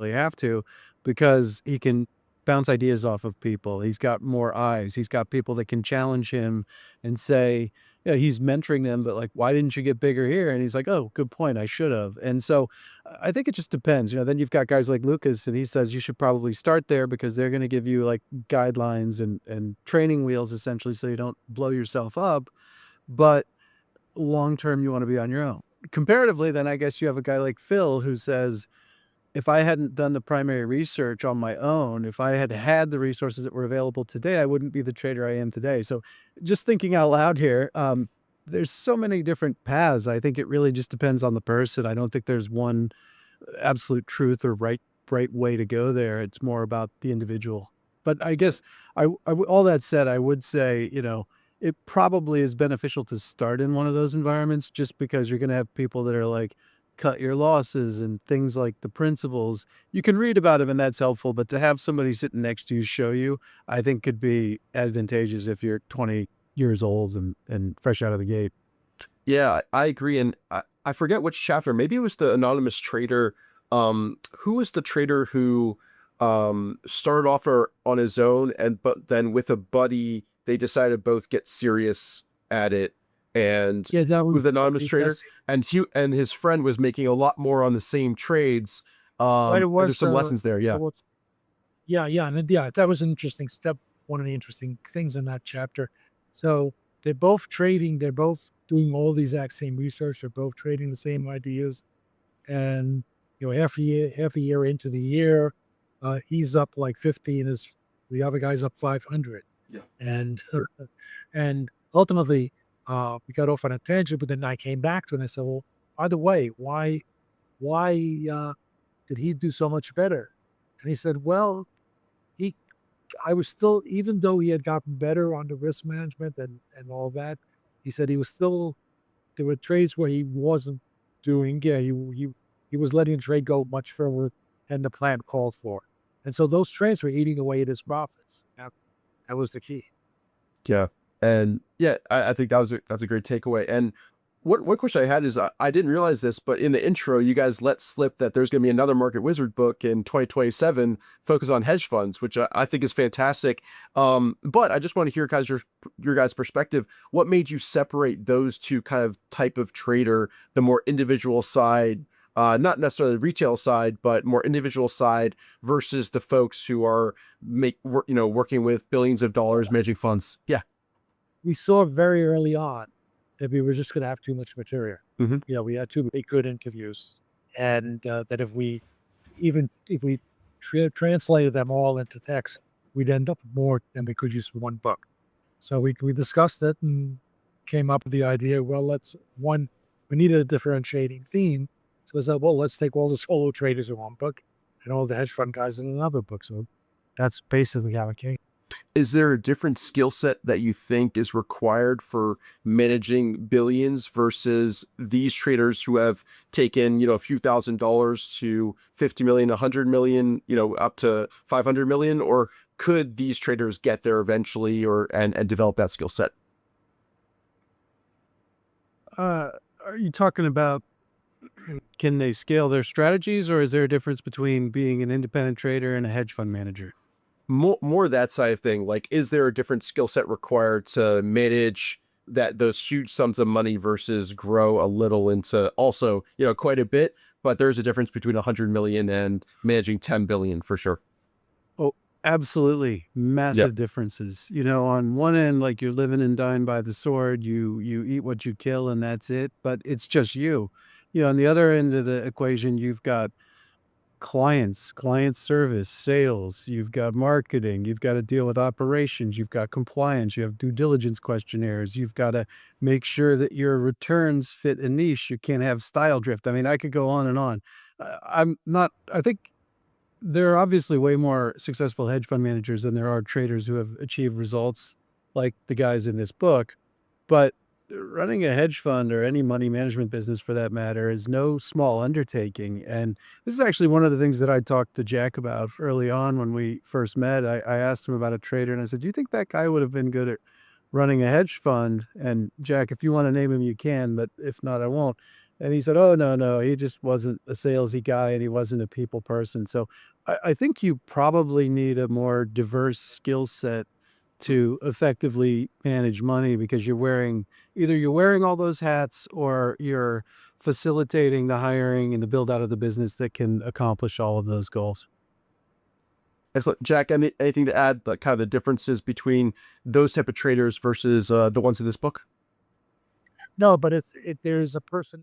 really have to, because he can bounce ideas off of people. He's got more eyes. He's got people that can challenge him and say, yeah, he's mentoring them, but like, why didn't you get bigger here? And he's like, oh, good point. I should have. And so I think it just depends. Then you've got guys like Lucas, and he says you should probably start there because they're going to give you like guidelines and training wheels essentially so you don't blow yourself up. But long term, you want to be on your own. Comparatively, then I guess you have a guy like Phil who says, if I hadn't done the primary research on my own, if I had had the resources that were available today, I wouldn't be the trader I am today. So just thinking out loud here, there's so many different paths. I think it really just depends on the person. I don't think there's one absolute truth or right way to go there. It's more about the individual. But I guess all that said, I would say, it probably is beneficial to start in one of those environments just because you're going to have people that are like, cut your losses and things like the principles. You can read about them and that's helpful, but to have somebody sitting next to you show you, I think could be advantageous if you're 20 years old and fresh out of the gate. Yeah, I agree. And I forget which chapter. Maybe it was the anonymous trader. Who was the trader who started off on his own, but then with a buddy, they decided to both get serious at it. And Yeah, that with was the anonymous trader, and his friend was making a lot more on the same trades. right. It And there's was some lessons there. Yeah. yeah, and yeah, that was an interesting step. One of the interesting things in that chapter. So they're both trading. They're both doing all the exact same research. They're both trading the same ideas, and half a year into the year, he's up like 50, and the other guy's up 500. Yeah. And and ultimately, we got off on a tangent, but then I came back to it and I said, well, by the way, why did he do so much better? And he said, well, he I was still, even though he had gotten better on the risk management and all that, he said he was still, there were trades where he wasn't doing, yeah, he was letting the trade go much further than the plan called for. And so those trades were eating away at his profits. That was the key. Yeah. And yeah, I think that's a great takeaway. And one question I had is I didn't realize this, but in the intro, you guys let slip that there's going to be another Market Wizard book in 2027 focused on hedge funds, which I think is fantastic. But I just want to hear guys your guys' perspective. What made you separate those two kind of type of trader, the more individual side, not necessarily the retail side, but more individual side versus the folks who are working with billions of dollars managing funds? Yeah. We saw very early on that we were just going to have too much material. Mm-hmm. We had too many good interviews, and that if we translated them all into text, we'd end up with more than we could use for one book. So we discussed it and came up with the idea. Well, we needed a differentiating theme. So I said, well, let's take all the solo traders in one book and all the hedge fund guys in another book. So that's basically how it came. Is there a different skill set that you think is required for managing billions versus these traders who have taken, a few $1,000s to 50 million, 100 million, up to 500 million? Or could these traders get there eventually and develop that skill set? Are you talking about, can they scale their strategies, or is there a difference between being an independent trader and a hedge fund manager? More that side of thing. Like, is there a different skill set required to manage those huge sums of money versus grow a little into also, quite a bit, but there's a difference between 100 million and managing 10 billion for sure. Oh, absolutely. Massive differences. On one end, like, you're living and dying by the sword, you eat what you kill and that's it, but it's just you. On the other end of the equation, you've got client service, sales, you've got marketing, you've got to deal with operations, you've got compliance, you have due diligence questionnaires, you've got to make sure that your returns fit a niche. You can't have style drift. I mean, I could go on and on. I think there are obviously way more successful hedge fund managers than there are traders who have achieved results like the guys in this book. But running a hedge fund or any money management business for that matter is no small undertaking. And this is actually one of the things that I talked to Jack about early on when we first met. I asked him about a trader and I said, do you think that guy would have been good at running a hedge fund? And Jack, if you want to name him, you can, but if not, I won't. And he said, "Oh, no, no, he just wasn't a salesy guy and he wasn't a people person." So I think you probably need a more diverse skill set to effectively manage money because you're wearing all those hats or you're facilitating the hiring and the build out of the business that can accomplish all of those goals. Excellent. Jack, anything to add, the kind of the differences between those type of traders versus the ones in this book? No, but there's a person